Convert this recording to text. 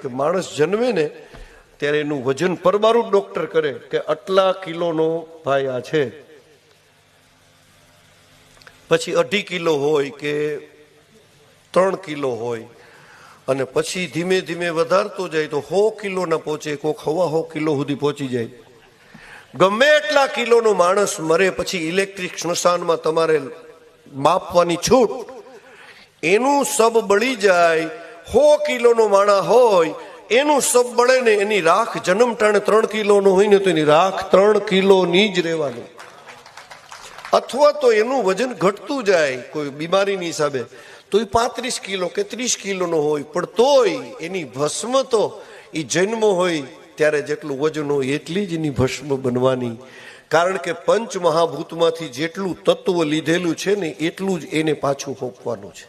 કે માણસ જન્મે ને ત્યારે એનું વજન પરબારું ડોક્ટર કરે કે આટલા કિલોનો ભાઈ આ છે, પછી 2.5 કિલો હોય કે 3 કિલો હોય, અને પછી ધીમે ધીમે વધારતો જાય તો 100 કિલો ના પહોંચે, કોક 1.25 કિલો સુધી પહોંચી જાય. ગમે એટલા કિલોનો માણસ મરે પછી ઇલેક્ટ્રિક સ્મશાનમાં તમારે માપવાની છૂટ. એનું સબ બળી જાય, 100 કિલોનો માણા હોય, એનું સબ બળે ને એની રાખ જન્મ ટાણે 3 કિલોનો હોય ને તો એની રાખ 3 કિલોની જ રહેવાની. અથવા તો એનું વજન ઘટતું જાય કોઈ બીમારીની હિસાબે તો એ 35 કિલો કે 30 કિલોનો હોય, પણ તોય એની ભસ્મ તો એ જન્મ હોય ત્યારે જેટલું વજન હોય એટલી જ એની ભસ્મ બનવાની. કારણ કે પંચ મહાભૂતમાંથી જેટલું તત્વ લીધેલું છે ને એટલું જ એને પાછું હોપવાનું છે.